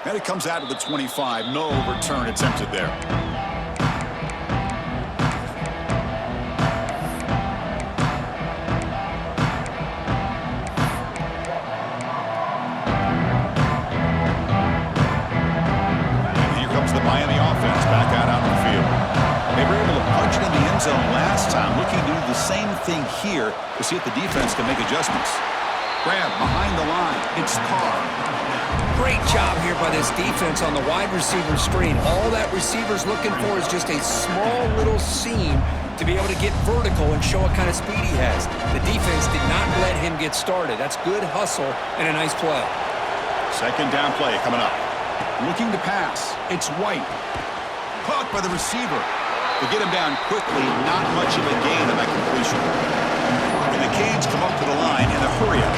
And it comes out of the 25. No return attempted there. And here comes the Miami offense back out on the field. They were able to punch it in the end zone last time, looking to do the same thing here to see if the defense can make adjustments. Grab behind the line. It's Carr. Great job here by this defense on the wide receiver screen. All that receiver's looking for is just a small little seam to be able to get vertical and show what kind of speed he has. The defense did not let him get started. That's good hustle and a nice play. Second down play coming up. Looking to pass. It's White. Caught by the receiver. To get him down quickly, not much of a gain on that completion. And the Canes come up to the line in a hurry-up.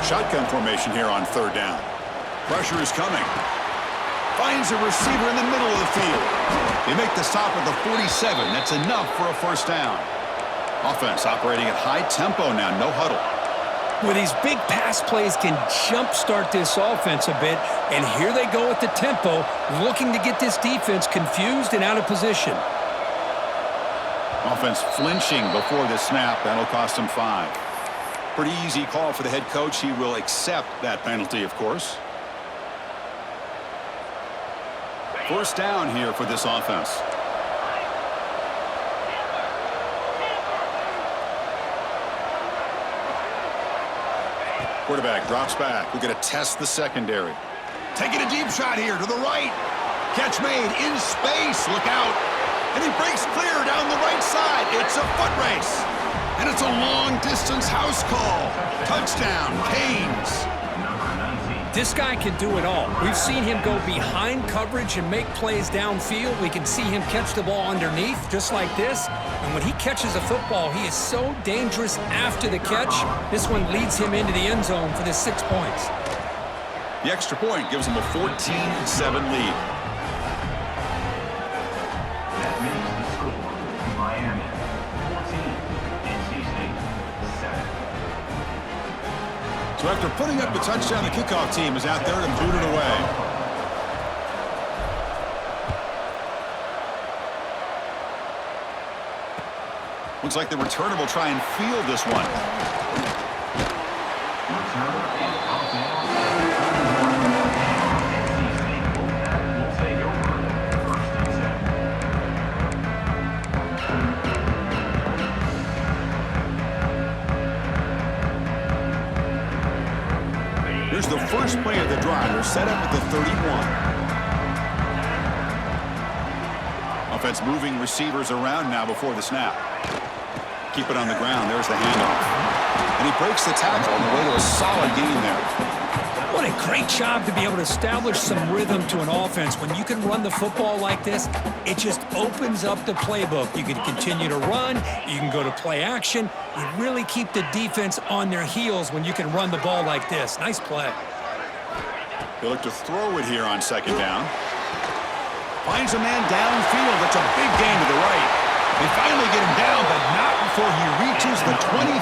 Shotgun formation here on third down. Pressure is coming. Finds a receiver in the middle of the field. They make the stop at the 47. That's enough for a first down. Offense operating at high tempo now, no huddle. Well, these big pass plays can jumpstart this offense a bit, and here they go with the tempo, looking to get this defense confused and out of position. Offense flinching before the snap. That'll cost him 5. Pretty easy call for the head coach. He will accept that penalty, of course. First down here for this offense. Quarterback drops back. We're going to test the secondary. Taking a deep shot here to the right. Catch made in space. Look out. And he breaks clear down the right side. It's a foot race. And it's a long-distance house call. Touchdown, Canes. This guy can do it all. We've seen him go behind coverage and make plays downfield. We can see him catch the ball underneath, just like this. And when he catches a football, he is so dangerous after the catch. This one leads him into the end zone for the 6 points. The extra point gives him a 14-7 lead. That makes the score Miami 14, NC State 7. So after putting up the touchdown, the kickoff team is out there to boot it away. Looks like the returner will try and field this one. Here's the first play of the drive. They're set up at the 31. Offense moving receivers around now before the snap. Keep it on the ground. There's the handoff. And he breaks the tackle on the way to a solid gain there. What a great job to be able to establish some rhythm to an offense. When you can run the football like this, it just opens up the playbook. You can continue to run. You can go to play action. You really keep the defense on their heels when you can run the ball like this. Nice play. They look to throw it here on second down. Finds a man downfield. That's a big gain to the right. They finally get him down, but not before he reaches the 25.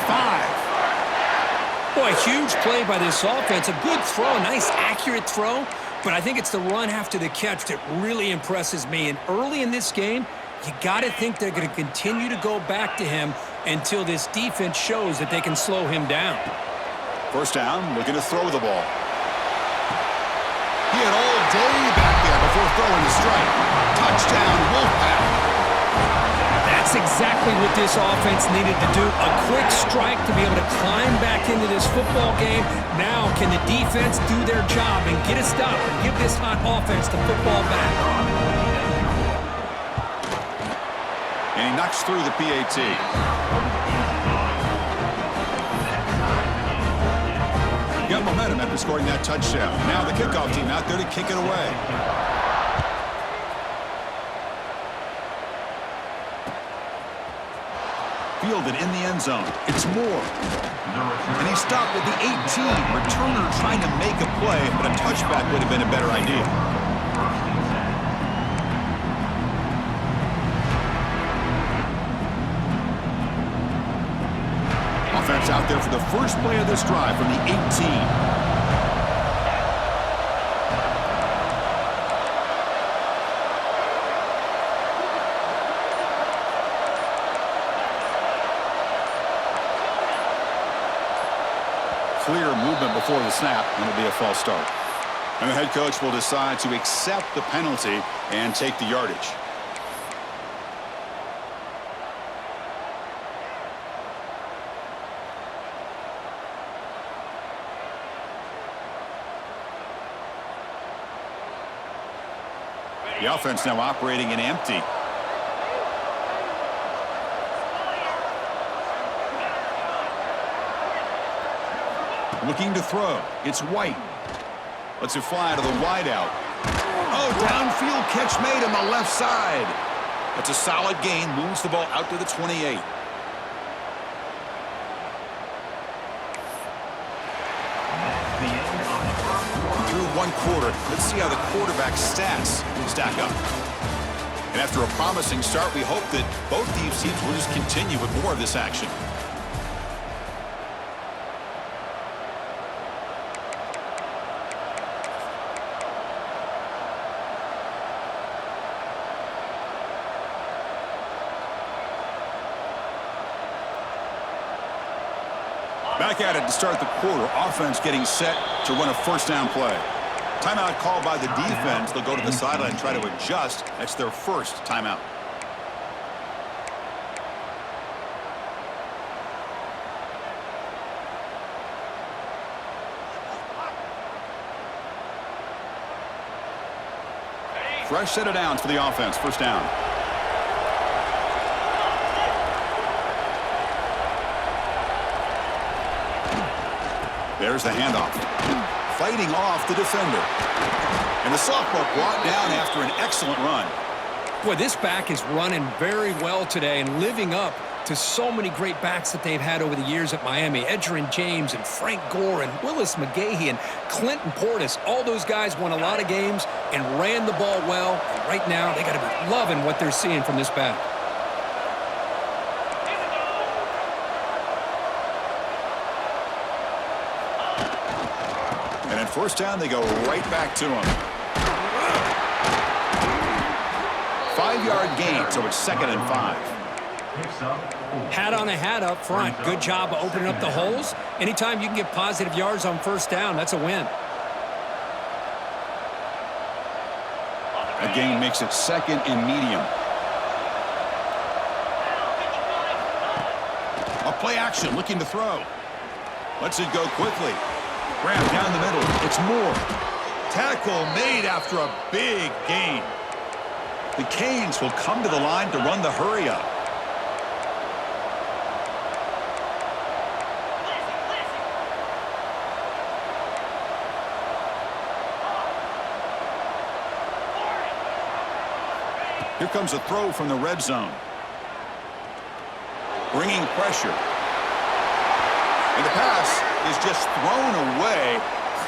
Boy, huge play by this offense. A good throw, a nice accurate throw, but I think it's the run after the catch that really impresses me. And early in this game, you got to think they're going to continue to go back to him until this defense shows that they can slow him down. First down, looking to throw the ball. He had all day back there before throwing the strike. Touchdown, Wolfpack. That's exactly what this offense needed to do. A quick strike to be able to climb back into this football game. Now can the defense do their job and get a stop and give this hot offense the football back? And he knocks through the PAT. Got momentum after scoring that touchdown. Now the kickoff team out there to kick it away. Fielded in the end zone. It's Moore. And he stopped at the 18. Returner trying to make a play, but a touchback would have been a better idea. offense out there for the first play of this drive from the 18. Clear movement before the snap, and it'll be a false start. And the head coach will decide to accept the penalty and take the yardage. The offense now operating in empty. Looking to throw. It's White. Lets it fly to the wideout. Oh, downfield catch made on the left side. That's a solid gain. Moves the ball out to the 28. Through one quarter, let's see how the quarterback's stats stack up. And after a promising start, we hope that both these teams will just continue with more of this action. Back at it to start the quarter. Offense getting set to run a first down play. Timeout called by the defense. They'll go to the sideline and try to adjust. That's their first timeout. Fresh set of downs for the offense. First down. There's the handoff. Fighting off the defender. And the sophomore brought down after an excellent run. Boy, this back is running very well today and living up to so many great backs that they've had over the years at Miami. Edgerrin James and Frank Gore and Willis McGahee and Clinton Portis. All those guys won a lot of games and ran the ball well. And right now, they got to be loving what they're seeing from this back. And at first down, they go right back to him. 5-yard gain, so it's 2nd and 5. Hat on a hat up front. Good job of opening up the holes. Anytime you can get positive yards on first down, that's a win. A gain makes it 2nd and medium. A play action, looking to throw. Lets it go quickly. Graham down the middle. It's Moore. Tackle made after a big gain. The Canes will come to the line to run the hurry up. Here comes a throw from the red zone. Bringing pressure. And the pass is just thrown away.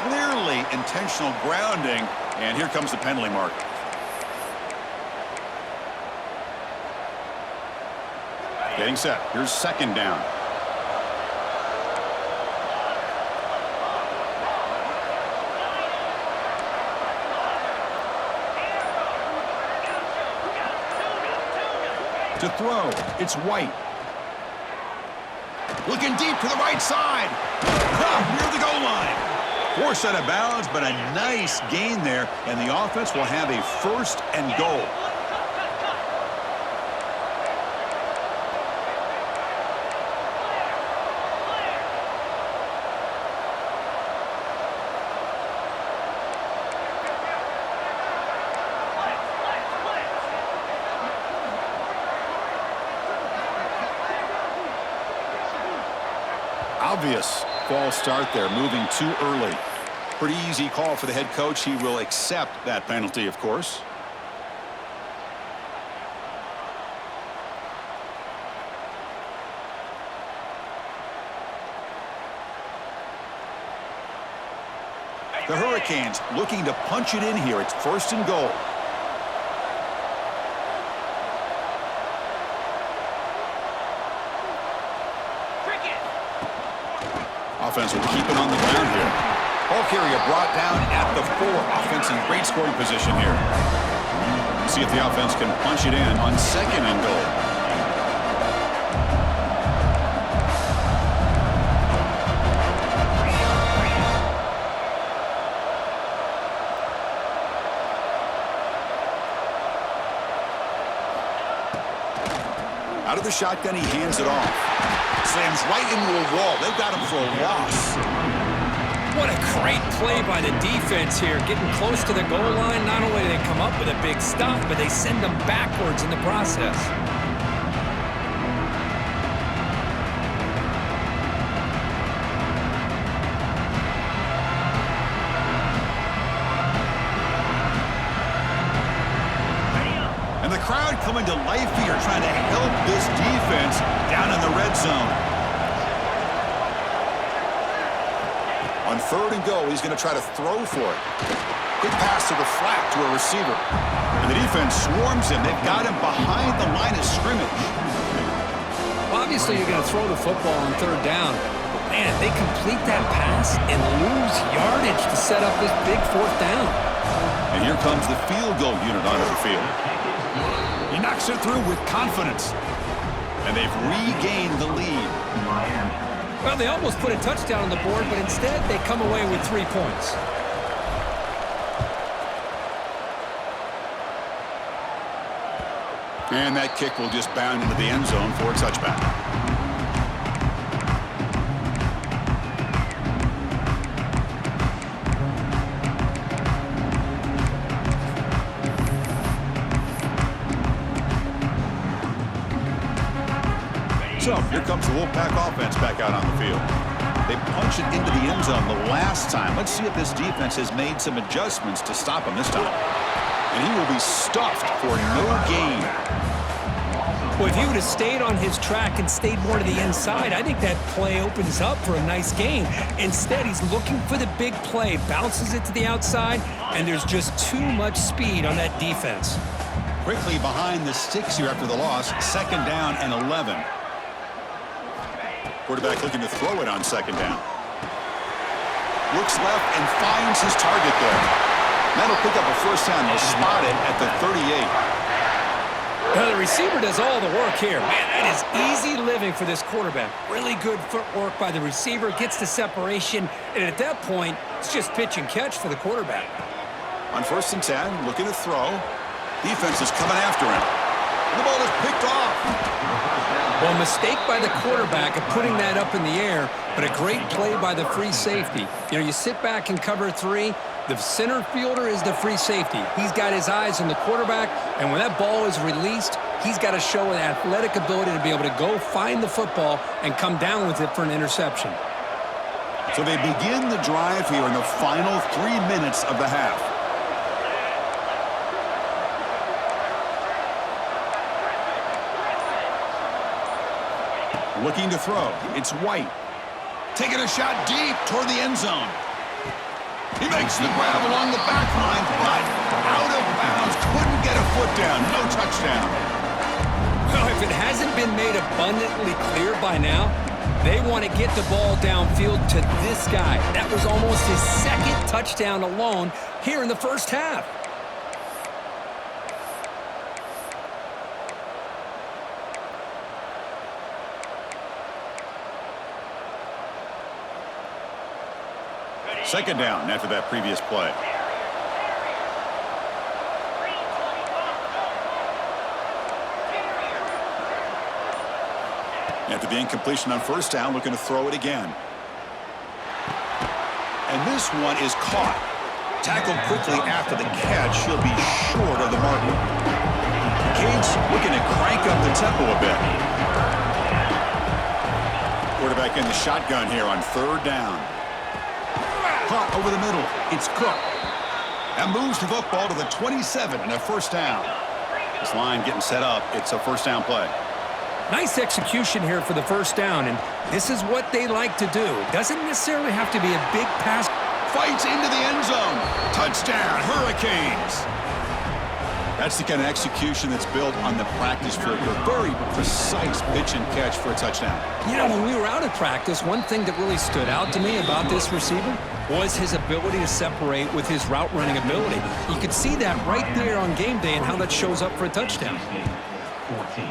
Clearly intentional grounding. And here comes the penalty mark. Getting set. Here's 2nd down. To throw, it's White. Looking deep to the right side. Near the goal line. Forced out of bounds, but a nice gain there, and the offense will have a 1st and goal. Obvious false start there, moving too early. Pretty easy call for the head coach. He will accept that penalty, of course. The Hurricanes looking to punch it in here. It's 1st and goal. offense will keep it on the ground here. Ball carrier brought down at the 4. Offense in great scoring position here. See if the offense can punch it in on 2nd and goal. Out of the shotgun, he hands it off. Slams right into a wall. They've got him for a loss. What a great play by the defense here. Getting close to the goal line, not only do they come up with a big stop, but they send them backwards in the process. And the crowd coming to life here, trying to help this defense down in the red zone. On 3rd and goal, he's going to try to throw for it. Quick pass to the flat to a receiver. And the defense swarms him. They've got him behind the line of scrimmage. Obviously, you're going to throw the football on 3rd down. But man, they complete that pass and lose yardage to set up this big 4th down. And here comes the field goal unit onto the field. He knocks it through with confidence. And they've regained the lead. Miami. Well, they almost put a touchdown on the board, but instead they come away with 3 points. And that kick will just bound into the end zone for a touchback. So, here comes the Wolfpack offense back out on the field. They punch it into the end zone the last time. Let's see if this defense has made some adjustments to stop him this time. And he will be stuffed for no gain. Well, if he would have stayed on his track and stayed more to the inside, I think that play opens up for a nice gain. Instead, he's looking for the big play, bounces it to the outside, and there's just too much speed on that defense. Quickly behind the sticks here after the loss. 2nd down and 11. Quarterback looking to throw it on 2nd down. Looks left and finds his target there. That'll pick up a 1st down. They'll spot it at the 38. Now, the receiver does all the work here. Man, that is easy living for this quarterback. Really good footwork by the receiver, gets the separation, and at that point, it's just pitch and catch for the quarterback. On 1st and 10, looking to throw. Defense is coming after him. And the ball is picked off. Well, mistake by the quarterback of putting that up in the air, but a great play by the free safety. You know, you sit back and cover 3. The center fielder is the free safety. He's got his eyes on the quarterback, and when that ball is released, he's got to show an athletic ability to be able to go find the football and come down with it for an interception. So they begin the drive here in the final 3 minutes of the half. Looking to throw. It's White. Taking a shot deep toward the end zone. He makes the grab along the back line, but out of bounds. Couldn't get a foot down. No touchdown. Well, if it hasn't been made abundantly clear by now, they want to get the ball downfield to this guy. That was almost his 2nd touchdown alone here in the 1st half. Second down after that previous play. After the incompletion on 1st down, looking to throw it again. And this one is caught. Tackled quickly after the catch. He'll be short of the mark. Cade's looking to crank up the tempo a bit. Quarterback in the shotgun here on 3rd down. Caught over the middle. It's Cook. That moves the football to the 27 and a 1st down. This line getting set up. It's a 1st down play. Nice execution here for the 1st down, and this is what they like to do. It doesn't necessarily have to be a big pass. Fights into the end zone. Touchdown, Hurricanes. That's the kind of execution that's built on the practice field. A very precise pitch and catch for a touchdown. You know, when we were out of practice, one thing that really stood out to me about this receiver was his ability to separate with his route running ability. You could see that right there on game day and how that shows up for a touchdown. 14.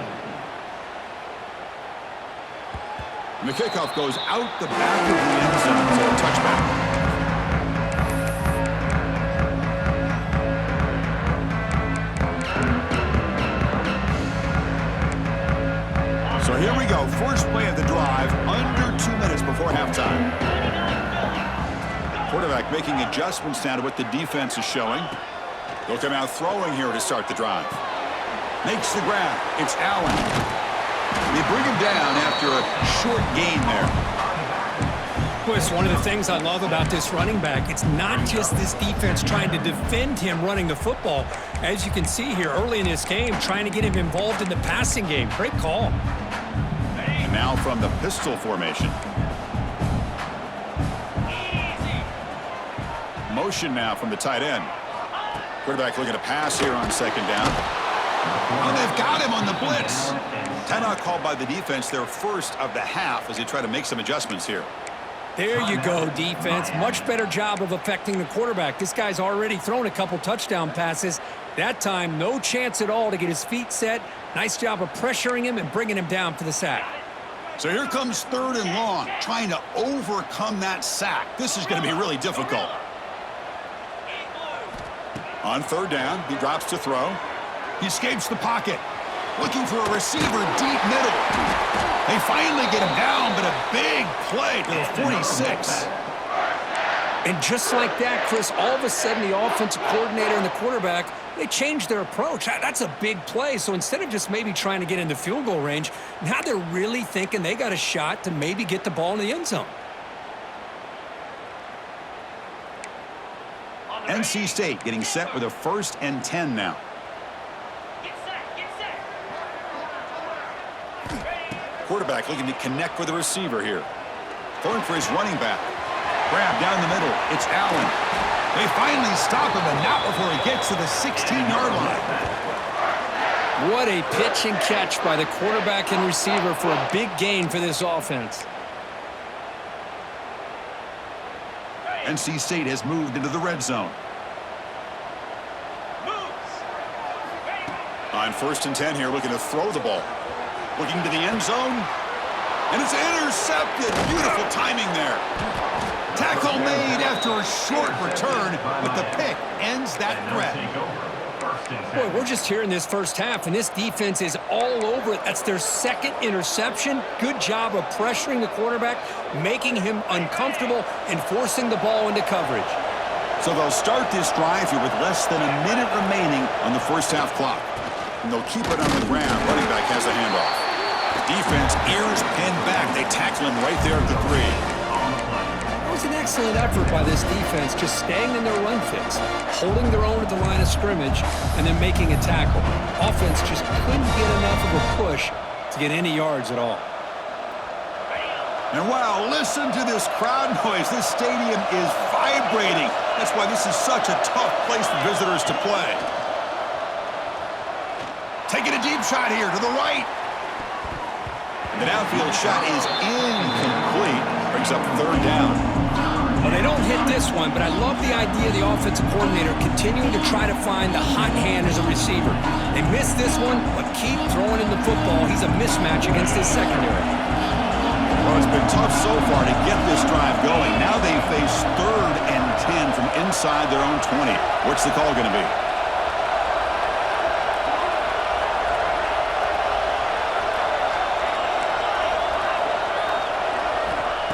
And the kickoff goes out the back of the end zone for a touchback. So here we go. First play of the drive, under 2 minutes before halftime. Quarterback making adjustments now to what the defense is showing. They'll come out throwing here to start the drive. Makes the grab. It's Allen. They bring him down after a short gain there. Well, it's one of the things I love about this running back. It's not just this defense trying to defend him running the football. As you can see here early in this game, trying to get him involved in the passing game. Great call. And now from the pistol formation. Motion now from the tight end. Quarterback looking to pass here on second down. And they've got him on the blitz. Timeout called by the defense, their first of the half, as they try to make some adjustments here. There you go, defense. Much better job of affecting the quarterback. This guy's already thrown a couple touchdown passes. That time, no chance at all to get his feet set. Nice job of pressuring him and bringing him down for the sack. So here comes 3rd and long, trying to overcome that sack. This is going to be really difficult. On 3rd down, he drops to throw. He escapes the pocket, looking for a receiver deep middle. They finally get him down, but a big play to the 46. And just like that, Chris, all of a sudden the offensive coordinator and the quarterback, they changed their approach. That's a big play. So instead of just maybe trying to get into field goal range, now they're really thinking they got a shot to maybe get the ball in the end zone. NC State getting set with a 1st and 10 now. Quarterback looking to connect with the receiver here. Throwing for his running back. Grab down the middle. It's Allen. They finally stop him, and not before he gets to the 16-yard line. What a pitch and catch by the quarterback and receiver for a big gain for this offense. NC State has moved into the red zone. On 1st and 10 here, looking to throw the ball. Looking to the end zone. And it's intercepted. Beautiful timing there. Tackle made after a short return, but the pick ends that threat. Boy, we're just here in this first half, and this defense is all over it. That's their 2nd interception. Good job of pressuring the quarterback, making him uncomfortable, and forcing the ball into coverage. So they'll start this drive here with less than a minute remaining on the first half clock. And they'll keep it on the ground. Running back has the handoff. Defense, ears pinned back. They tackle him right there at the 3. That was an excellent effort by this defense, just staying in their run fix, holding their own at the line of scrimmage, and then making a tackle. Offense just couldn't get enough of a push to get any yards at all. And wow, listen to this crowd noise. This stadium is vibrating. That's why this is such a tough place for visitors to play. Taking a deep shot here to the right. And the downfield shot is incomplete. Brings up 3rd down. Well, they don't hit this one, but I love the idea of the offensive coordinator continuing to try to find the hot hand as a receiver. They missed this one, but keep throwing in the football. He's a mismatch against his secondary. Well, it's been tough so far to get this drive going. Now they face 3rd and 10 from inside their own 20. What's the call going to be?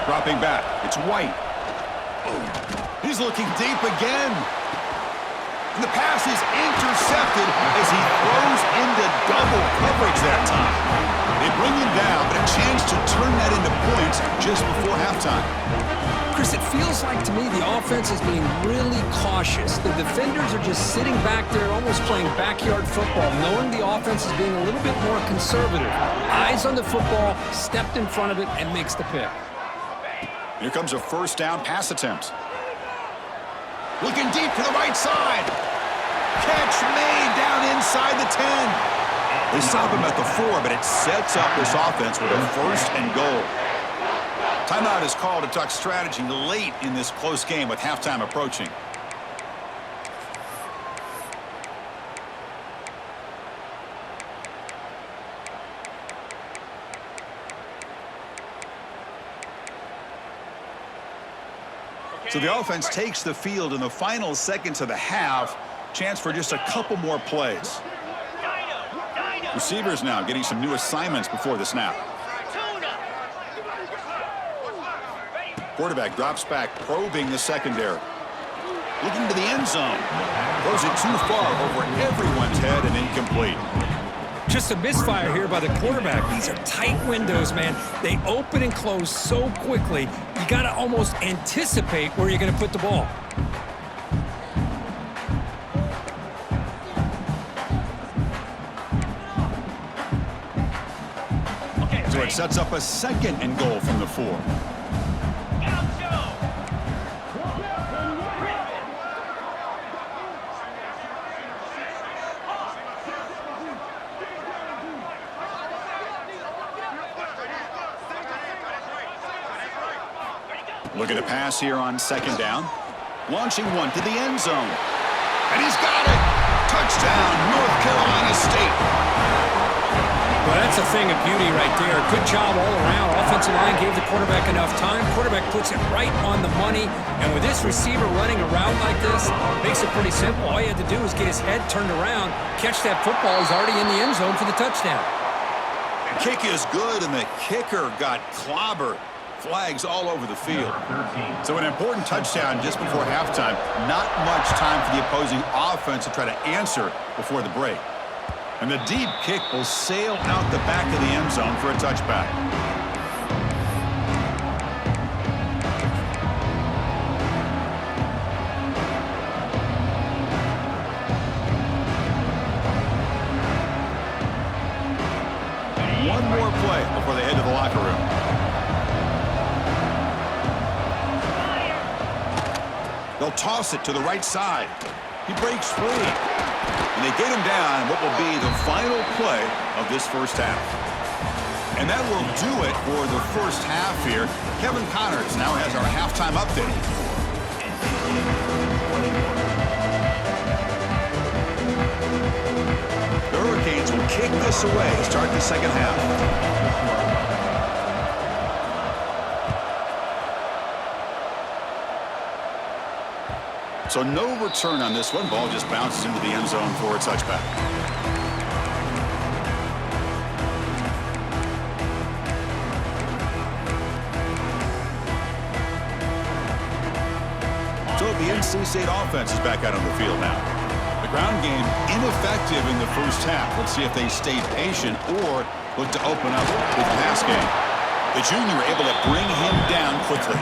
Dropping back. It's White. He's looking deep again. And the pass is intercepted as he throws into double coverage that time. They bring him down, but a chance to turn that into points just before halftime. Chris, it feels like to me the offense is being really cautious. The defenders are just sitting back there almost playing backyard football, knowing the offense is being a little bit more conservative. Eyes on the football, stepped in front of it, and makes the pick. Here comes a 1st down pass attempt. Looking deep to the right side. Catch made down inside the 10. They stop him at the 4, but it sets up this offense with a 1st and goal. Timeout is called to talk strategy late in this close game with halftime approaching. So the offense takes the field in the final seconds of the half. Chance for just a couple more plays. Receivers now getting some new assignments before the snap. Quarterback drops back, probing the secondary. Looking to the end zone. Throws it too far over everyone's head and incomplete. Just a misfire here by the quarterback. These are tight windows, man. They open and close so quickly, you got to almost anticipate where you're going to put the ball. So it sets up a 2nd and goal from the 4. Look at the pass here on 2nd down. Launching one to the end zone. And he's got it! Touchdown, North Carolina State. Well, that's a thing of beauty right there. Good job all around. Offensive line gave the quarterback enough time. Quarterback puts it right on the money. And with this receiver running around like this, makes it pretty simple. All you had to do is get his head turned around, catch that football. He's already in the end zone for the touchdown. The kick is good, and the kicker got clobbered. Flags all over the field. So an important touchdown just before halftime. Not much time for the opposing offense to try to answer before the break. And the deep kick will sail out the back of the end zone for a touchback. One more play before they head to the locker room. They'll toss it to the right side. He breaks free. And they get him down what will be the final play of this first half. And that will do it for the first half here. Kevin Connors now has our halftime update. The Hurricanes will kick this away to start the second half. So no return on this one. Ball just bounces into the end zone for a touchback. So the NC State offense is back out on the field now. The ground game ineffective in the first half. Let's see if they stay patient or look to open up with the pass game. The junior able to bring him down quickly.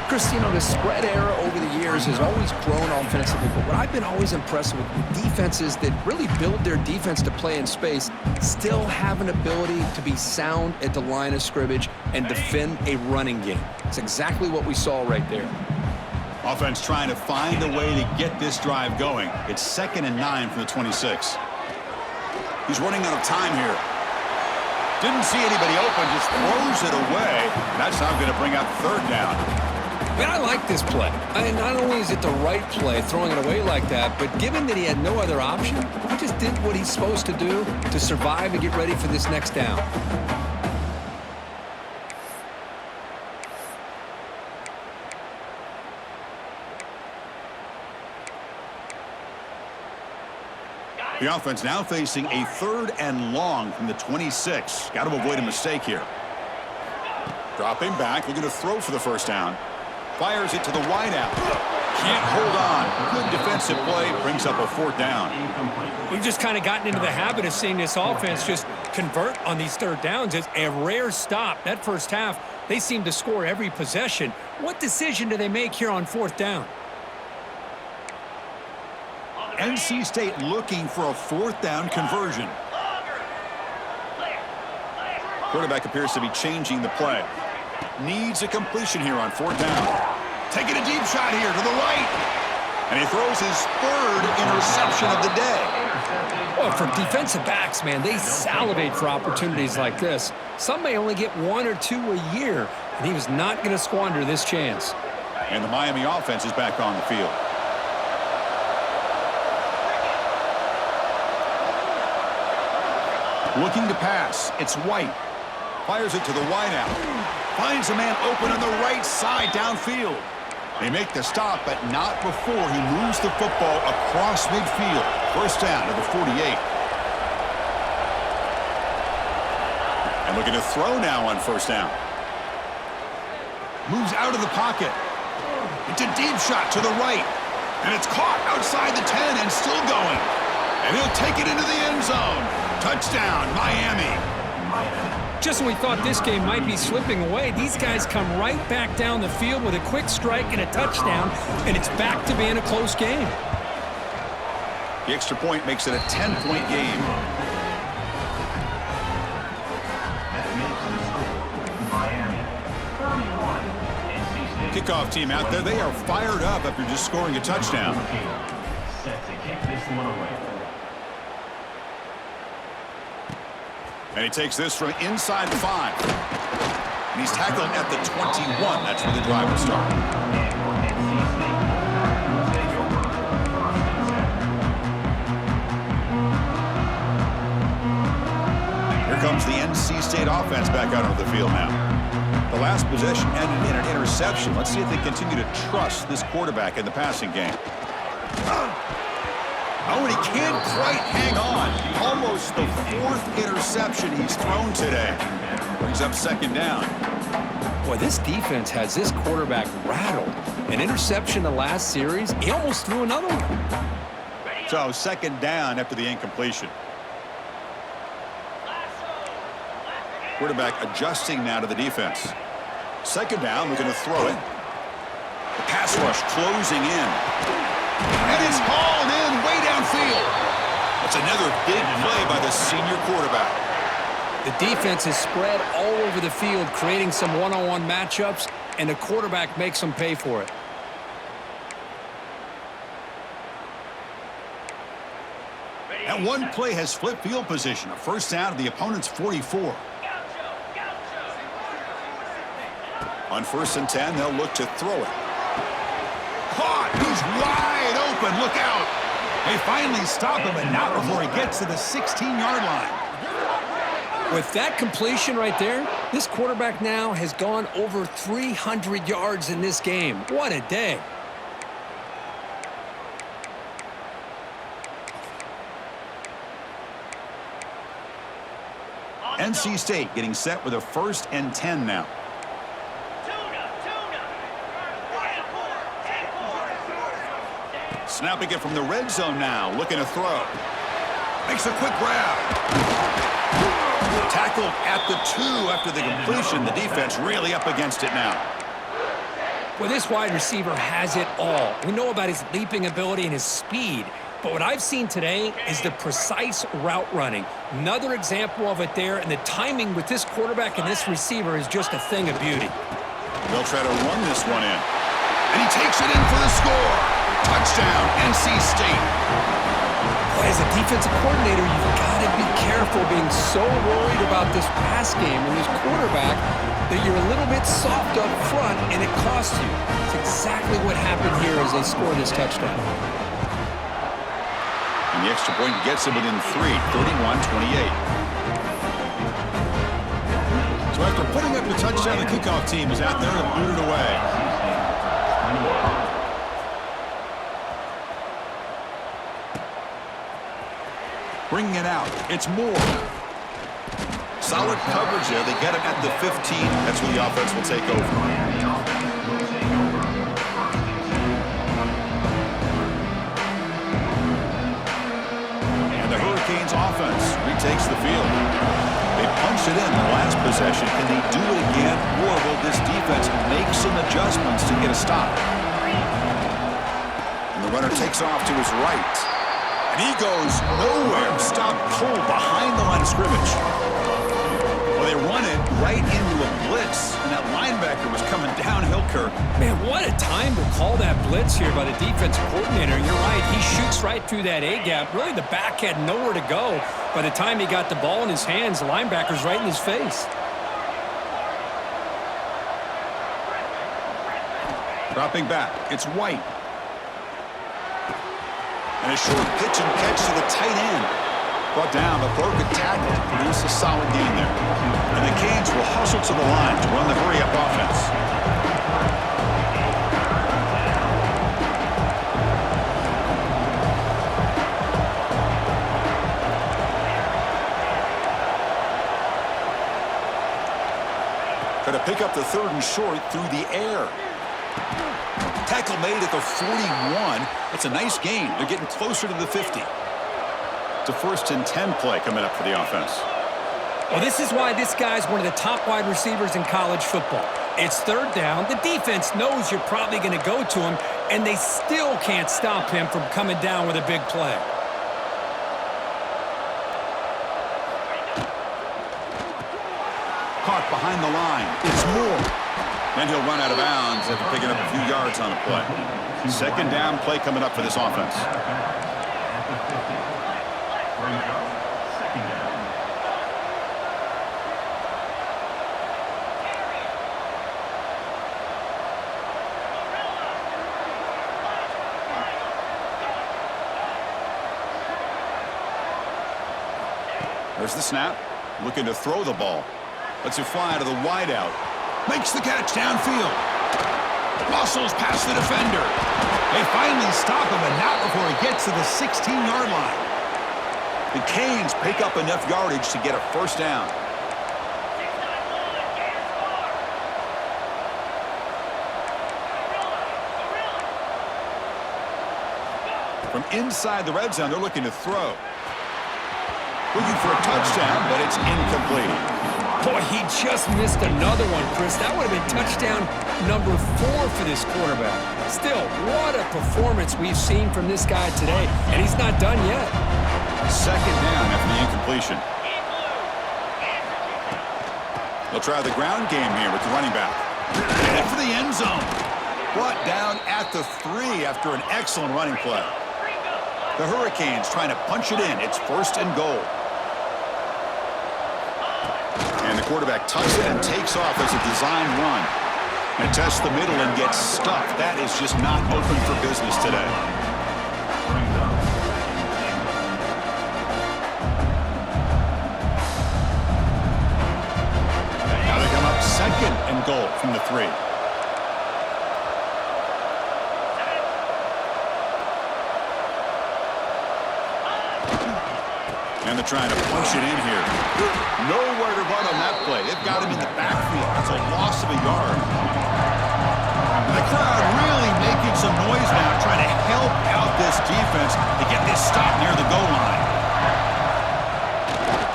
Chris, you know, the spread era over the years has always grown offensively, but what I've been always impressed with defenses that really build their defense to play in space still have an ability to be sound at the line of scrimmage and defend a running game. It's exactly what we saw right there. Offense trying to find a way to get this drive going. It's 2nd and 9 from the 26. He's running out of time here. Didn't see anybody open, just throws it away. That's now going to bring up 3rd down. Man, I like this play. I mean, not only is it the right play, throwing it away like that, but given that he had no other option, he just did what he's supposed to do to survive and get ready for this next down. The offense now facing a 3rd and long from the 26. Got to avoid a mistake here. Dropping back, looking to throw for the first down. Fires it to the wideout. Can't hold on. Good defensive play. Brings up a 4th down. We've just kind of gotten into the habit of seeing this offense just convert on these 3rd downs. It's a rare stop. That first half, they seem to score every possession. What decision do they make here on 4th down? NC State looking for a 4th down conversion. Quarterback appears to be changing the play. Needs a completion here on 4th down. Taking a deep shot here to the right. And he throws his third interception of the day. Well, for defensive backs, man, they salivate for opportunities like this. Some may only get 1 or 2 a year, and he was not going to squander this chance. And the Miami offense is back on the field. Looking to pass. It's White. Fires it to the wideout. Finds a man open on the right side downfield. They make the stop, but not before he moves the football across midfield. First down to the 48. And looking to throw now on first down. Moves out of the pocket. It's a deep shot to the right. And it's caught outside the 10 and still going. And he'll take it into the end zone. Touchdown, Miami. Just when we thought this game might be slipping away, these guys come right back down the field with a quick strike and a touchdown, and it's back to being a close game. The extra point makes it a 10-point game. Kickoff team out there, they are fired up after just scoring a touchdown. Set to kick this one away. And he takes this from inside the 5. And he's tackled at the 21. That's where the drive will start. Here comes the NC State offense back out onto the field now. The last possession ended in an interception. Let's see if they continue to trust this quarterback in the passing game. Oh, and he can't quite hang on. Almost the 4th interception he's thrown today. Brings up second down. Boy, this defense has this quarterback rattled. An interception the last series, he almost threw another one. So second down after the incompletion. Quarterback adjusting now to the defense. Second down, we're going to throw it. The pass rush closing in. And it's hauled in way downfield. That's another big play by the senior quarterback. The defense is spread all over the field, creating some one-on-one matchups, and the quarterback makes them pay for it. And one play has flipped field position. A first down to the opponent's 44. On 1st and 10, they'll look to throw it. Caught! He's wide open. Look out! They finally stop him, and not before he gets to the 16-yard line. With that completion right there, this quarterback now has gone over 300 yards in this game. What a day. NC State getting set with a 1st and 10 now. Snapping it from the red zone now, looking to throw. Makes a quick grab. Tackled at the 2 after the completion. The defense really up against it now. Well, this wide receiver has it all. We know about his leaping ability and his speed, but what I've seen today is the precise route running. Another example of it there, and the timing with this quarterback and this receiver is just a thing of beauty. They'll try to run this one in. And he takes it in for the score. Touchdown, NC State. Boy, as a defensive coordinator, you've got to be careful being so worried about this pass game and this quarterback that you're a little bit soft up front and it costs you. It's exactly what happened here as they score this touchdown. And the extra point gets him within 3, 31-28. So after putting up the touchdown, the kickoff team is out there to boot it away. Bringing it out. It's Moore. Solid coverage there. They get him at the 15. That's where the offense will take over. And the Hurricanes offense retakes the field. They punched it in the last possession. Can they do it again? Or will this defense make some adjustments to get a stop? And the runner takes off to his right. And he goes nowhere. Stopped cold behind the line of scrimmage. Well, they run it right into a blitz. blitz, and that linebacker was coming downhill, Kirk. Man, what a time to call that blitz here by the defensive coordinator. And you're right, he shoots right through that A-gap. Really, the back had nowhere to go. By the time he got the ball in his hands, the linebacker's right in his face. Dropping back, it's White. And a short pitch and catch to the tight end. Brought down, but broke a tackle to produce a solid gain there. And the Canes will hustle to the line to run the hurry-up offense. Try to pick up the 3rd and short through the air. Tackle made at the 41. That's a nice gain. They're getting closer to the 50. It's a 1st and 10 play coming up for the offense. Well, this is why this guy's one of the top wide receivers in college football. It's 3rd down. The defense knows you're probably going to go to him, and they still can't stop him from coming down with a big play. Caught behind the line. It's Moore. Then he'll run out of bounds after picking up a few yards on a play. 2nd down play coming up for this offense. There's the snap. Looking to throw the ball. Lets it fly to the wideout. Makes the catch downfield. Muscles past the defender. They finally stop him, and not before he gets to the 16-yard line. The Canes pick up enough yardage to get a 1st down. From inside the red zone, they're looking to throw. Looking for a touchdown, but it's incomplete. Boy, he just missed another one, Chris. That would have been touchdown number 4 for this quarterback. Still, what a performance we've seen from this guy today, and he's not done yet. 2nd down after the incompletion. They'll try the ground game here with the running back. Headed for the end zone. Brought down at the 3 after an excellent running play. The Hurricanes trying to punch it in. It's 1st and goal. And the quarterback tucks it and takes off as a design run. And tests the middle and gets stuffed. That is just not open for business today. Now they come up 2nd and goal from the 3. And they're trying to push it in here. Nowhere to run on that play. They've got him in the backfield. That's a loss of a yard. And the crowd really making some noise now, trying to help out this defense to get this stop near the goal line.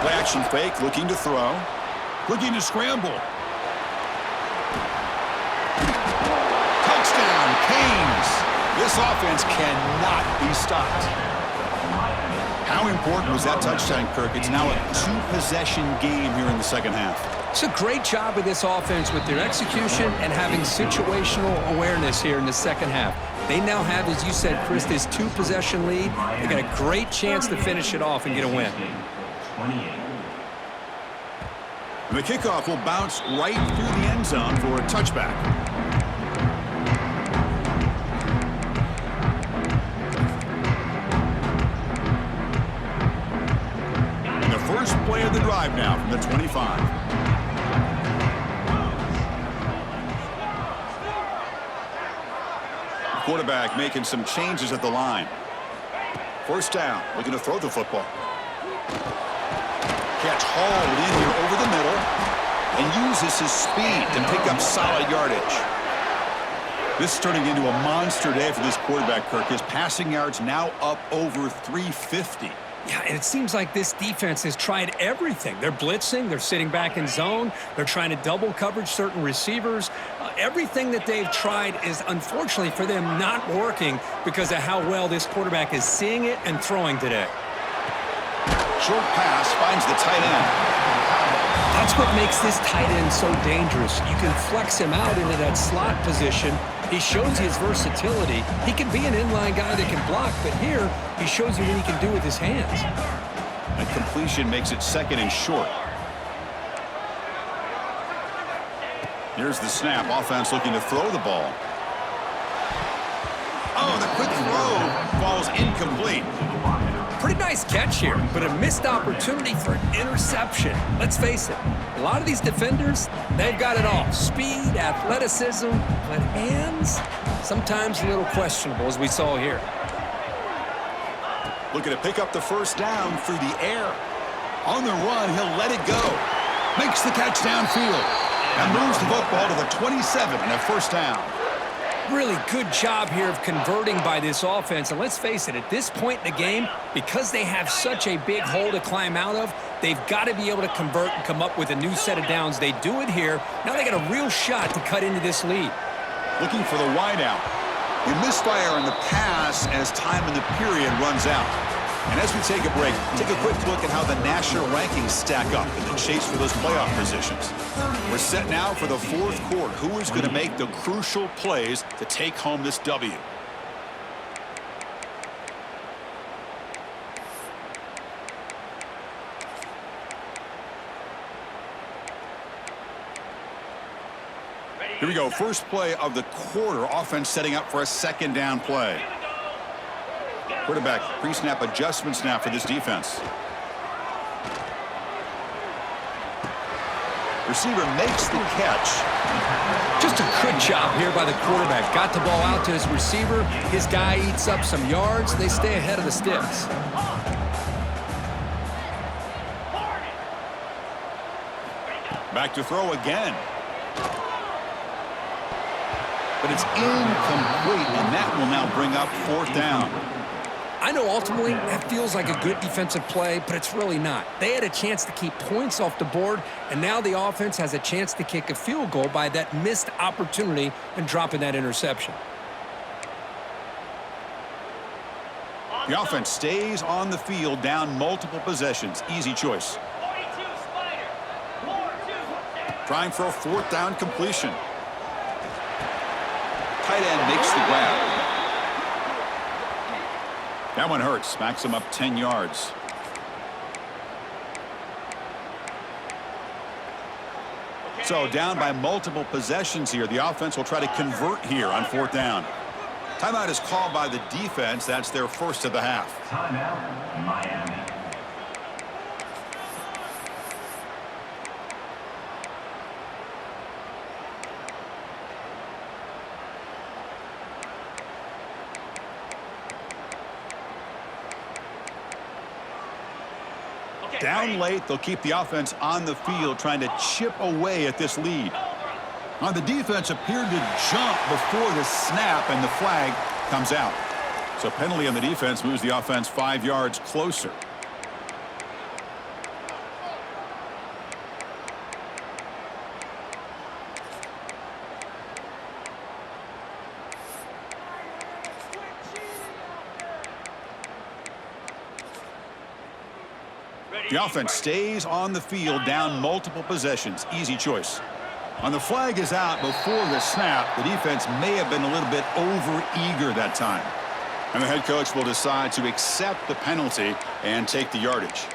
Play action fake, looking to throw. Looking to scramble. Touchdown, Canes. This offense cannot be stopped. How important was that touchdown, Kirk? It's now a 2-possession game here in the 2nd half. It's a great job with this offense with their execution and having situational awareness here in the 2nd half. They now have, as you said, Chris, this 2-possession lead. They got a great chance to finish it off and get a win. And the kickoff will bounce right through the end zone for a touchback. First play of the drive now from the 25. The quarterback making some changes at the line. 1st down, looking to throw the football. Catch hauled in here over the middle and uses his speed to pick up solid yardage. This is turning into a monster day for this quarterback, Kirk. His passing yards now up over 350. Yeah, and it seems like this defense has tried everything. They're blitzing. They're sitting back in zone. They're trying to double coverage certain receivers. Everything that they've tried is, unfortunately for them, not working because of how well this quarterback is seeing it and throwing today. Short pass finds the tight end. That's what makes this tight end so dangerous. You can flex him out into that slot position. He shows you his versatility. He can be an inline guy that can block, but here he shows you what he can do with his hands. And completion makes it second and short. Here's the snap. Offense looking to throw the ball. Oh, the quick throw falls incomplete. Pretty nice catch here, but a missed opportunity for an interception. Let's face it, a lot of these defenders, they've got it all. Speed, athleticism, but hands, sometimes a little questionable, as we saw here. Looking to pick up the first down through the air. On the run, he'll let it go. Makes the catch downfield. And moves the football to the 27 and a first down. Really good job here of converting by this offense. And let's face it, at this point in the game, because they have such a big hole to climb out of, they've got to be able to convert and come up with a new set of downs. They do it here. Now they got a real shot to cut into this lead. Looking for the wideout. They misfire in the pass as time in the period runs out. And as we take a break, take a quick look at how the national rankings stack up in the chase for those playoff positions. We're set now for the fourth quarter. Who is going to make the crucial plays to take home this W? Here we go. First play of the quarter. Offense setting up for a second down play. Quarterback pre-snap adjustments now for this defense. Receiver makes the catch. Just a good job here by the quarterback. Got the ball out to his receiver. His guy eats up some yards. They stay ahead of the sticks. Back to throw again. But it's incomplete, and that will now bring up fourth down. I know ultimately that feels like a good defensive play, but it's really not. They had a chance to keep points off the board, and now the offense has a chance to kick a field goal by that missed opportunity and dropping that interception. The offense stays on the field, down multiple possessions. Easy choice. Trying for a fourth down completion. Tight end makes the grab. That one hurts. Smacks him up 10 yards. So down by multiple possessions here. The offense will try to convert here on fourth down. Timeout is called by the defense. That's their first of the half. Timeout, Miami. Down late, they'll keep the offense on the field trying to chip away at this lead. The defense appeared to jump before the snap, and the flag comes out. So penalty on the defense moves the offense 5 yards closer. The offense stays on the field, down multiple possessions. Easy choice. The flag is out before the snap. The defense may have been a little bit over-eager that time. And the head coach will decide to accept the penalty and take the yardage.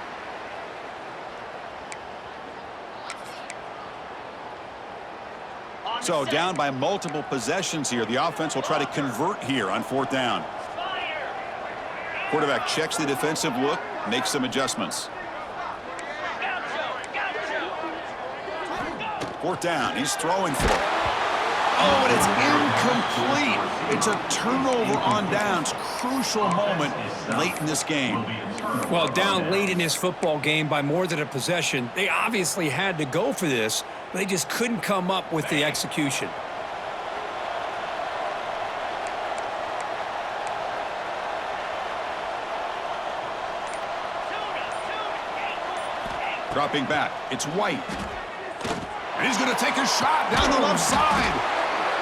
So down by multiple possessions here. The offense will try to convert here on fourth down. Quarterback checks the defensive look, makes some adjustments. Fourth down. He's throwing for it. Oh, and it's incomplete. It's a turnover on downs. Crucial moment late in this game. Well, down late in this football game by more than a possession, they obviously had to go for this, but they just couldn't come up with the execution. Dropping back. It's White. And he's going to take a shot down the left side.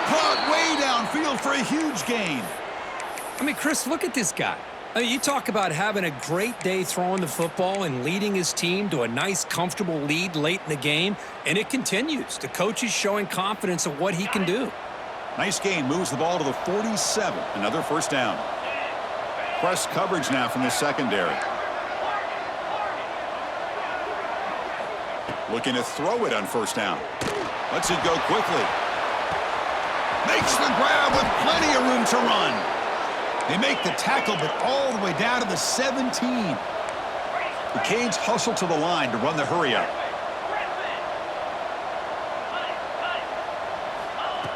Caught way downfield for a huge gain. I mean, Chris, look at this guy. You talk about having a great day throwing the football and leading his team to a nice, comfortable lead late in the game, and it continues. The coach is showing confidence of what he can do. Nice gain, moves the ball to the 47. Another first down. Press coverage now from the secondary. Looking to throw it on first down. Lets it go quickly. Makes the grab with plenty of room to run. They make the tackle, but all the way down to the 17. The Canes hustle to the line to run the hurry-up.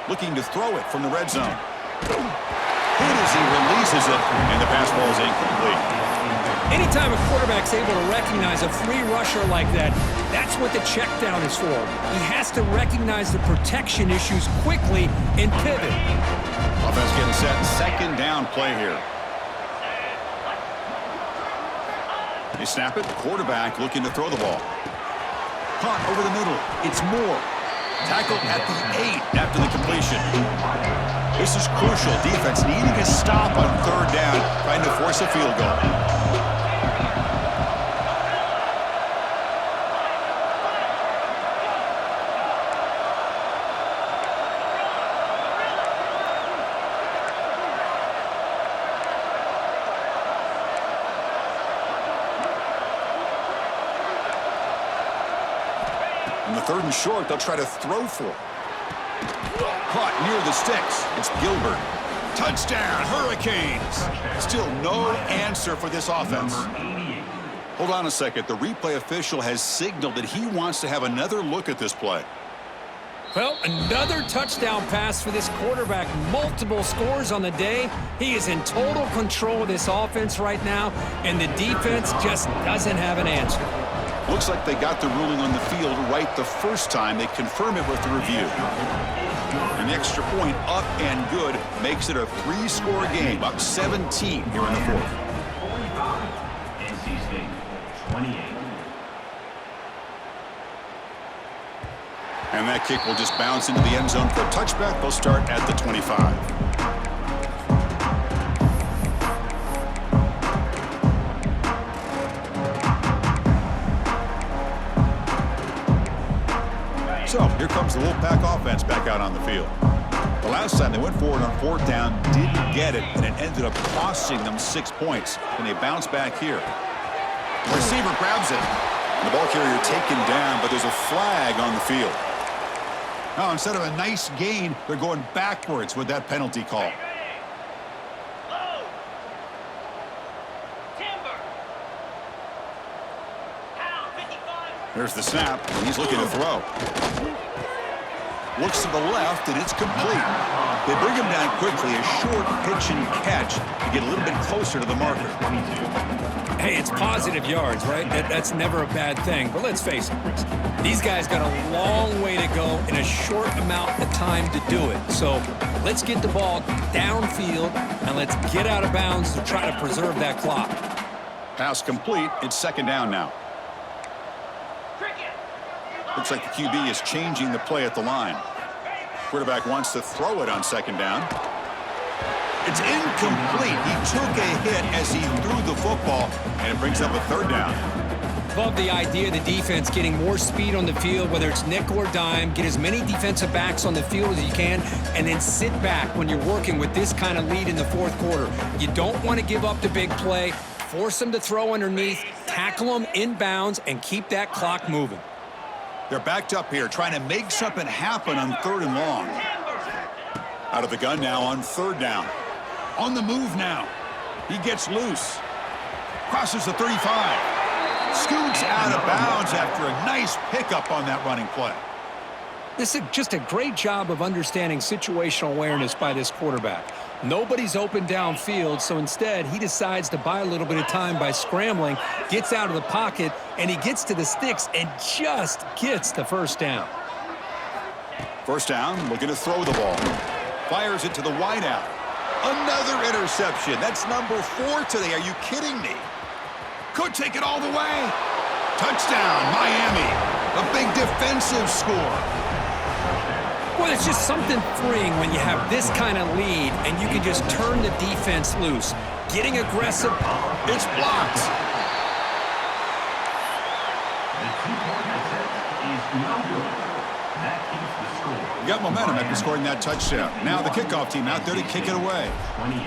Looking to throw it from the red zone. Hit as he releases it, and the pass ball is incomplete. Anytime a quarterback's able to recognize a free rusher like that, that's what the check down is for. He has to recognize the protection issues quickly and pivot. Offense getting set. Second down play here. They snap it. Quarterback looking to throw the ball. Caught over the middle. It's Moore. Tackled at the 8 after the completion. This is crucial. Defense needing a stop on third down, trying to force a field goal. On the third and short, they'll try to throw for it. Caught near the sticks. It's Gilbert. Touchdown, Hurricanes. Still no answer for this offense. Hold on a second. The replay official has signaled that he wants to have another look at this play. Well, another touchdown pass for this quarterback. Multiple scores on the day. He is in total control of this offense right now, and the defense just doesn't have an answer. Looks like they got the ruling on the field right the first time. They confirm it with the review. An extra point up and good makes it a 3-score game, up 17 here in the fourth. 45, NC State, 28. And that kick will just bounce into the end zone for a touchback. They'll start at the 25. So here comes the Wolfpack offense back out on the field. The last time they went forward on fourth down, didn't get it, and it ended up costing them 6 points. And they bounce back here. The receiver grabs it. The ball carrier taken down, but there's a flag on the field. Now, instead of a nice gain, they're going backwards with that penalty call. There's the snap, and he's looking to throw. Looks to the left, and it's complete. They bring him down quickly, a short pitch and catch to get a little bit closer to the marker. Hey, it's positive yards, right? That's never a bad thing. But let's face it, Chris. These guys got a long way to go in a short amount of time to do it. So let's get the ball downfield, and let's get out of bounds to try to preserve that clock. Pass complete. It's second down now. Looks like the QB is changing the play at the line. Quarterback wants to throw it on second down. It's incomplete. He took a hit as he threw the football, and it brings up a third down. Love the idea of the defense getting more speed on the field, whether it's nickel or dime. Get as many defensive backs on the field as you can, and then sit back when you're working with this kind of lead in the fourth quarter. You don't want to give up the big play. Force them to throw underneath, tackle them in bounds, and keep that clock moving. They're backed up here, trying to make something happen on third and long. Out of the gun now on third down. On the move now. He gets loose. Crosses the 35. Scoots out of bounds after a nice pickup on that running play. This is just a great job of understanding situational awareness by this quarterback. Nobody's open downfield, so instead he decides to buy a little bit of time by scrambling, gets out of the pocket, and he gets to the sticks and just gets the first down. First down, looking to throw the ball. Fires it to the wideout. Another interception. That's number 4 today. Are you kidding me? Could take it all the way. Touchdown, Miami. A big defensive score. Well, it's just something freeing when you have this kind of lead and you can just turn the defense loose. getting aggressive. It's blocked. The two-point attempt is no good. That keeps the score. You got momentum after scoring that touchdown. Now the kickoff team out there to kick it away. 28.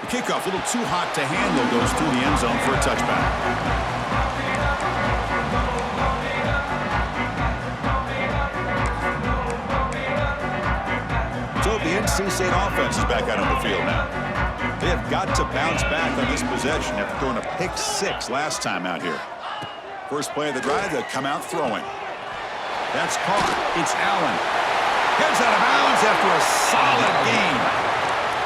The kickoff, a little too hot to handle, goes through the end zone for a touchback. So the NC State offense is back out on the field now. They have got to bounce back on this possession after throwing a pick 6 last time out here. First play of the drive, they'll come out throwing. That's caught. It's Allen. Heads out of bounds after a solid game.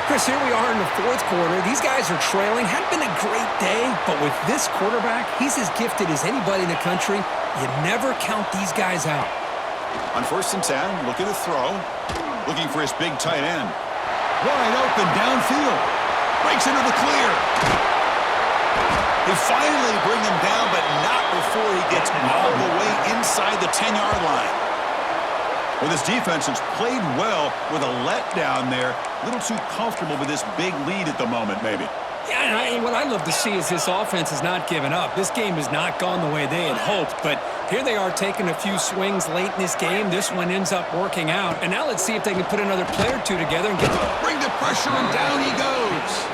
Chris, here we are in the fourth quarter. These guys are trailing. Hadn't been a great day, but with this quarterback, he's as gifted as anybody in the country. You never count these guys out. On 1st and 10, looking to throw. Looking for his big tight end. Wide open downfield. Breaks into the clear. They finally bring him down, but not before he gets all the way inside the 10-yard line. Well, this defense has played well with a letdown there. A little too comfortable with this big lead at the moment, maybe. Yeah, and what I love to see is this offense has not given up. This game has not gone the way they had hoped, but here they are taking a few swings late in this game. This one ends up working out, and now let's see if they can put another play or two together and Bring the pressure, and down he goes.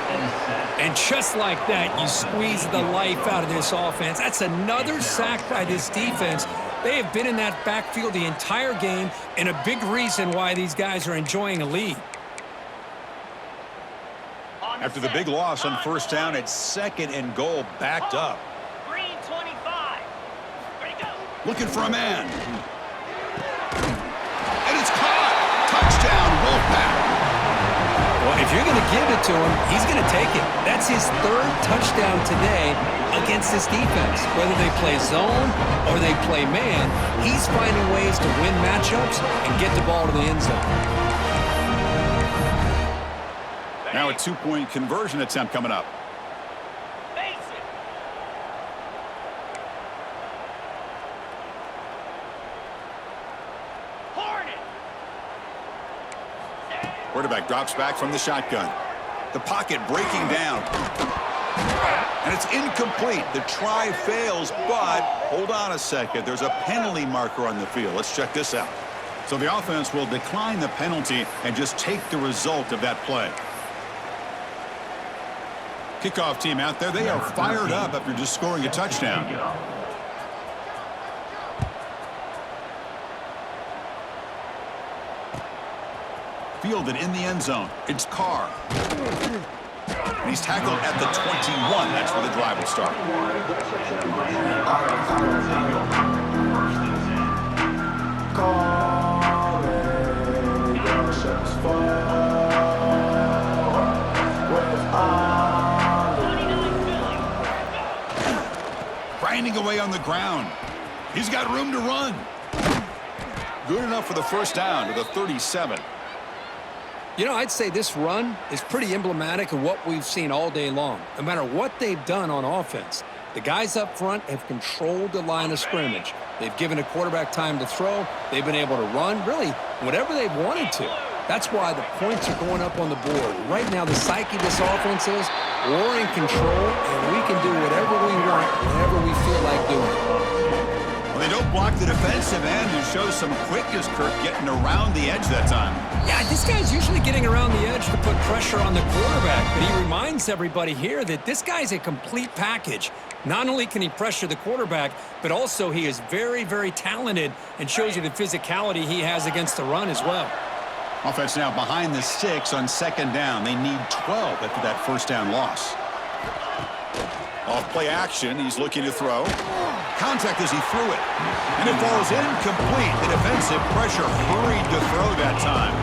And just like that, you squeeze the life out of this offense. That's another sack by this defense. They have been in that backfield the entire game, and a big reason why these guys are enjoying a lead. After the big loss on 1st down, it's 2nd and goal, backed up. Green 25. Ready to go. Looking for a man. And it's caught. Touchdown, Wolfpack. Well, if you're going to give it to him, he's going to take it. That's his 3rd touchdown today against this defense. Whether they play zone or they play man, he's finding ways to win matchups and get the ball to the end zone. Now a 2-point conversion attempt coming up. Face it. Hornet. Quarterback drops back from the shotgun. The pocket breaking down. And it's incomplete. The try fails, but hold on a second. There's a penalty marker on the field. Let's check this out. So the offense will decline the penalty and just take the result of that play. Kickoff team out there, they are fired up after just scoring a touchdown. Fielded in the end zone. It's Carr. And he's tackled at the 21. That's where the drive will start. Grinding away on the ground. He's got room to run. Good enough for the 1st down to the 37. You know, I'd say this run is pretty emblematic of what we've seen all day long. No matter what they've done on offense, the guys up front have controlled the line of scrimmage. They've given a quarterback time to throw. They've been able to run, really, whatever they've wanted to. That's why the points are going up on the board. Right now, the psyche of this offense is we're in control, and we can do whatever we want, whenever we feel like doing it. Well, they don't block the defensive end, who shows some quickness, Kirk, getting around the edge that time. Yeah, this guy's usually getting around the edge to put pressure on the quarterback, but he reminds everybody here that this guy's a complete package. Not only can he pressure the quarterback, but also he is very, very talented and shows you the physicality he has against the run as well. Offense now behind the 6 on 2nd down. They need 12 after that 1st down loss. Off play action, he's looking to throw. Contact as he threw it. And it falls incomplete. The defensive pressure hurried to throw that time.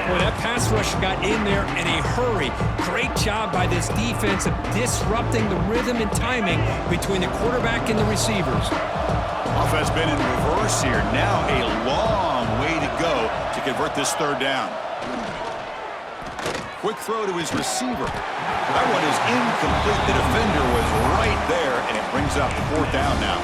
Boy, that pass rush got in there in a hurry. Great job by this defense of disrupting the rhythm and timing between the quarterback and the receivers. Offense been in reverse here. Now a long way to go to convert this 3rd down. Quick throw to his receiver. That one is incomplete. The defender was right there, and it brings up 4th down now.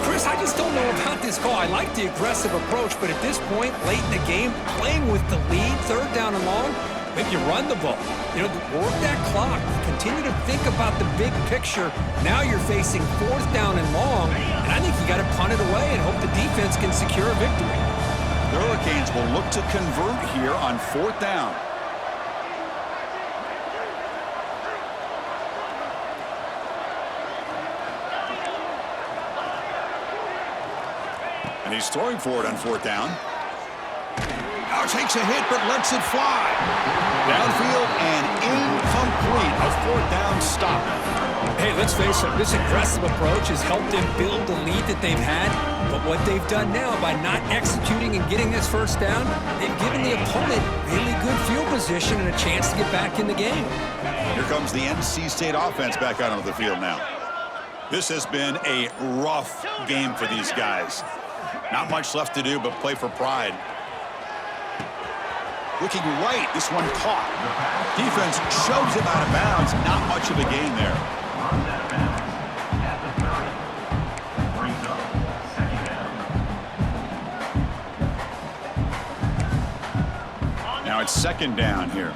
Chris, I I just don't know about this call. I like the aggressive approach, but at this point, late in the game, playing with the lead, third down and long, maybe you run the ball. You know, work that clock. Continue to think about the big picture. Now you're facing fourth down and long, and I think you got to punt it away and hope the defense can secure a victory. The Hurricanes will look to convert here on fourth down. And he's throwing for it on fourth down. Now takes a hit, but lets it fly. Downfield and incomplete. A fourth down stop. Hey, let's face it, this aggressive approach has helped them build the lead that they've had. But what they've done now by not executing and getting this first down, they've given the opponent really good field position and a chance to get back in the game. Here comes the NC State offense back out onto the field now. This has been a rough game for these guys. Not much left to do but play for pride. Looking right, this one caught. Defense shoves him out of bounds. Not much of a gain there. Runs out of bounds at the 30. Brings up second down. Now it's second down here.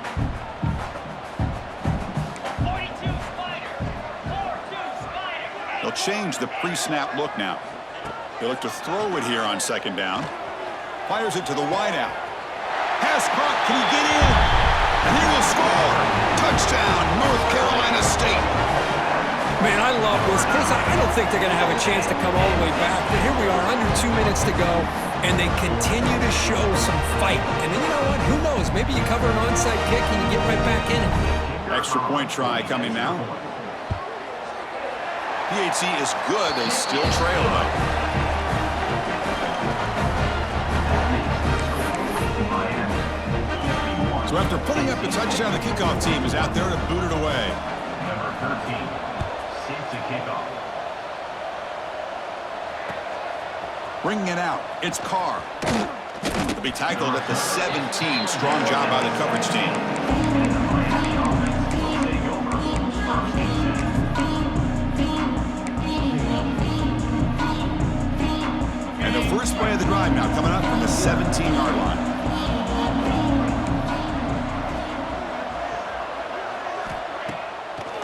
42 Spider. 4-2 Spider. They'll change the pre-snap look now. They look to throw it here on second down. Fires it to the wideout. Pass caught. Can he get in? And he will score. Touchdown, North Carolina State. Man, I love this. Chris, I don't think they're going to have a chance to come all the way back. But here we are, under 2 minutes to go, and they continue to show some fight. And then you know what? Who knows? Maybe you cover an onside kick and you get right back in it. Extra point try coming now. PHC is good. They still trail though. So after putting up a touchdown, the kickoff team is out there to boot it away. Number 13, set to kickoff. Bringing it out, it's Carr. He'll be tackled at the 17. Strong job by the coverage team. And the first play of the drive now coming up from the 17-yard line.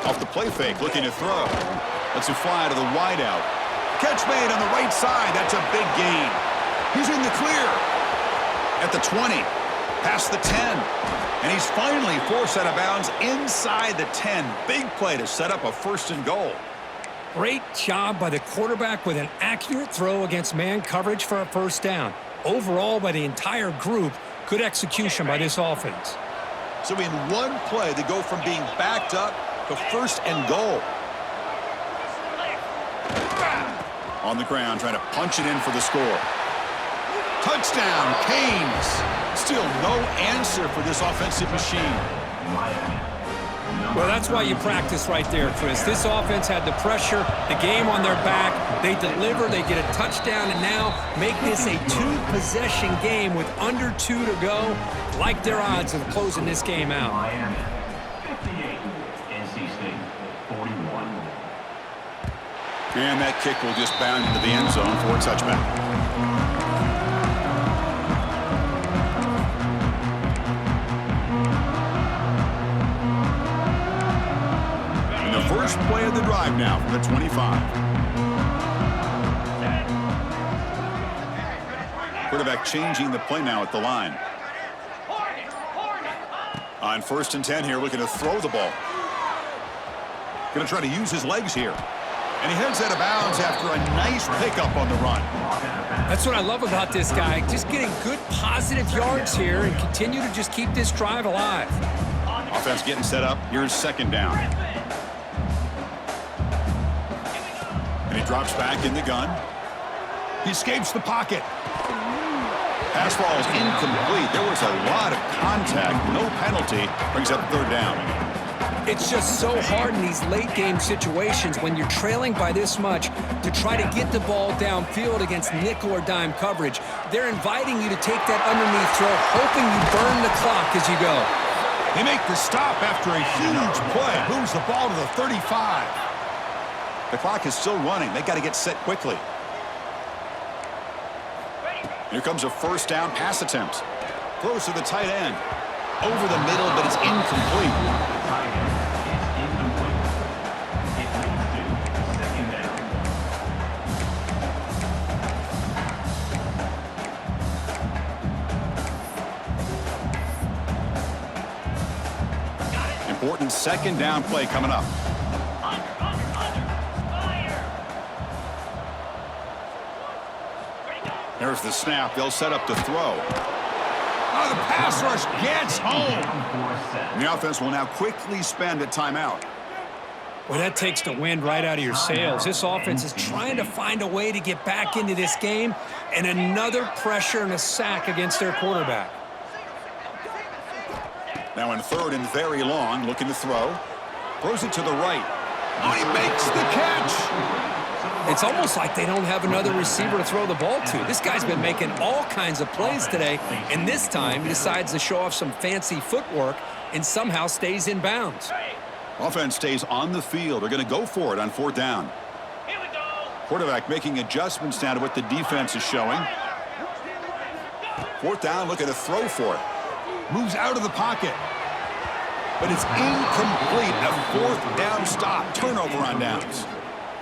Off the play fake, looking to throw. Lets it fly to the wideout. Catch made on the right side. That's a big gain. He's in the clear. At the 20. Past the 10. And he's finally forced out of bounds inside the 10. Big play to set up a first and goal. Great job by the quarterback with an accurate throw against man coverage for a first down. Overall, by the entire group, good execution by this offense. So in one play, they go from being backed up to first and goal. On the ground, trying to punch it in for the score. Touchdown, Canes. Still no answer for this offensive machine. Well, that's why you practice right there, Chris. This offense had the pressure, the game on their back. They deliver, they get a touchdown, and now make this a two-possession game with under 2 to go. Like their odds of closing this game out. Miami, 58. NC State, 41. And that kick will just bound into the end zone for a touchback. First play of the drive now from the 25. Quarterback changing the play now at the line. On first and 10 here, looking to throw the ball. Going to try to use his legs here. And he heads out of bounds after a nice pickup on the run. That's what I love about this guy. Just getting good positive yards here and continue to just keep this drive alive. Offense getting set up. Here's second down. And he drops back in the gun. He escapes the pocket. Pass ball is incomplete. There was a lot of contact. No penalty. Brings up third down. It's just so hard in these late-game situations when you're trailing by this much to try to get the ball downfield against nickel or dime coverage. They're inviting you to take that underneath throw, hoping you burn the clock as you go. They make the stop after a huge play. Moves the ball to the 35. The clock is still running. They got to get set quickly. Here comes a first down pass attempt. Throws to the tight end. Over the middle, but it's incomplete. Tight end is incomplete. It leads to second down. Important second down play coming up. Spider. Ready, go. There's the snap. They'll set up to throw. Oh, the pass rush gets home. And the offense will now quickly spend a timeout. Well, that takes the wind right out of your sails. This offense is trying to find a way to get back into this game, and another pressure and a sack against their quarterback. Now in third and very long, looking to throw. Throws it to the right. Oh, he makes the catch. It's almost like they don't have another receiver to throw the ball to. This guy's been making all kinds of plays today, and this time he decides to show off some fancy footwork and somehow stays in bounds. Offense stays on the field. They're going to go for it on fourth down. Here we go. Quarterback making adjustments now to what the defense is showing. Fourth down, looking to throw for it. Moves out of the pocket. But it's incomplete. A fourth down stop. Turnover on downs.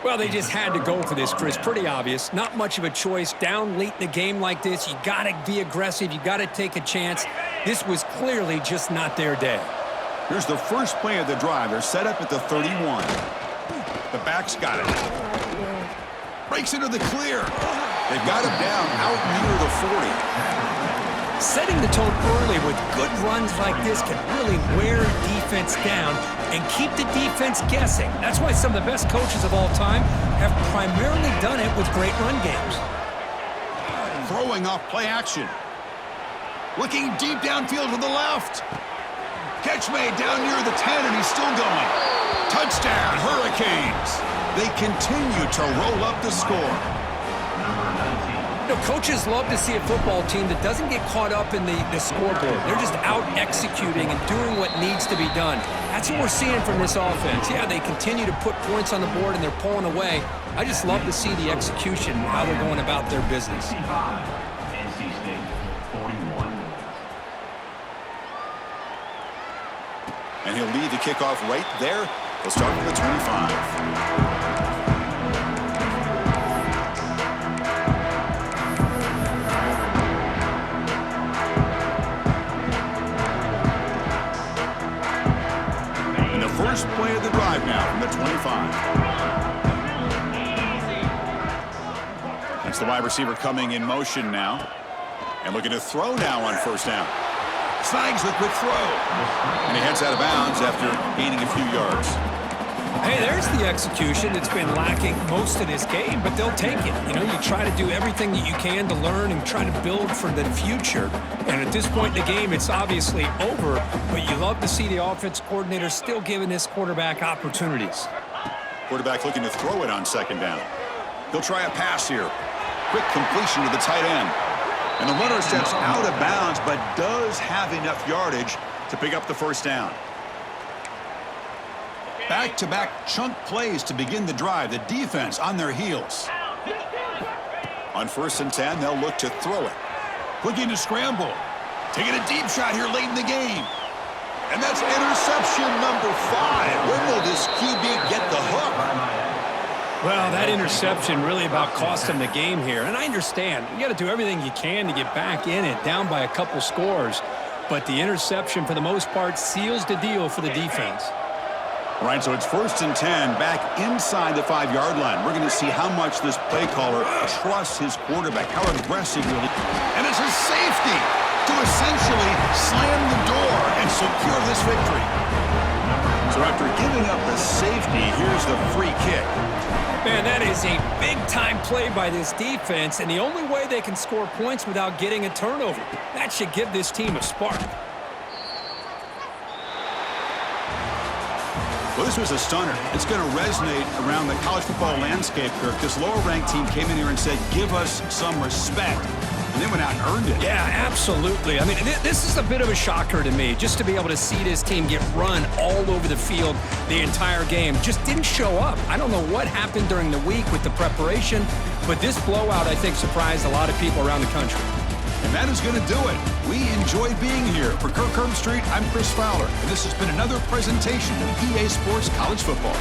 Well, they just had to go for this, Chris. Pretty obvious. Not much of a choice. Down late in a game like this, you got to be aggressive. You got to take a chance. This was clearly just not their day. Here's the first play of the drive. They're set up at the 31. The back's got it. Breaks into the clear. They've got him down out near the 40. Setting the tone early with good runs like this can really wear defense down and keep the defense guessing. That's why some of the best coaches of all time have primarily done it with great run games. Throwing off play action. Looking deep downfield to the left. Catch made down near the 10, and he's still going. Touchdown, Hurricanes. They continue to roll up the score. You know, coaches love to see a football team that doesn't get caught up in the scoreboard. They're just out executing and doing what needs to be done. That's what we're seeing from this offense. Yeah, they continue to put points on the board and they're pulling away. I just love to see the execution, how they're going about their business. NC State 41. And he'll lead the kickoff right there. He'll start from the 25. First play of the drive now from the 25. That's the wide receiver coming in motion now. And looking to throw now on first down. Snags the quick throw. And he heads out of bounds after gaining a few yards. Hey, there's the execution that's been lacking most of this game, but they'll take it. You know, you try to do everything that you can to learn and try to build for the future. And at this point in the game, it's obviously over, but you love to see the offense coordinator still giving this quarterback opportunities. Quarterback looking to throw it on second down. He'll try a pass here. Quick completion to the tight end. And the runner steps out of bounds, but does have enough yardage to pick up the first down. Back-to-back chunk plays to begin the drive. The defense on their heels. On first and 10, they'll look to throw it. Looking to scramble. Taking a deep shot here late in the game. And that's interception number 5. When will this QB get the hook? Well, that interception really about cost him the game here. And I understand. You got to do everything you can to get back in it, down by a couple scores. But the interception, for the most part, seals the deal for the defense. All right, so it's first and 10 back inside the 5-yard line. We're going to see how much this play caller trusts his quarterback, how aggressive really. And it's a safety to essentially slam the door and secure this victory. So after giving up the safety, here's the free kick. Man, that is a big-time play by this defense, and the only way they can score points without getting a turnover. That should give this team a spark. Well, this was a stunner. It's going to resonate around the college football landscape, Kirk. This lower-ranked team came in here and said, give us some respect. And they went out and earned it. Yeah, absolutely. I mean, this is a bit of a shocker to me, just to be able to see this team get run all over the field the entire game. Just didn't show up. I don't know what happened during the week with the preparation, but this blowout, I think, surprised a lot of people around the country. And that is going to do it. We enjoyed being here. For Kirk Herbstreit, I'm Chris Fowler, and this has been another presentation of EA Sports College Football.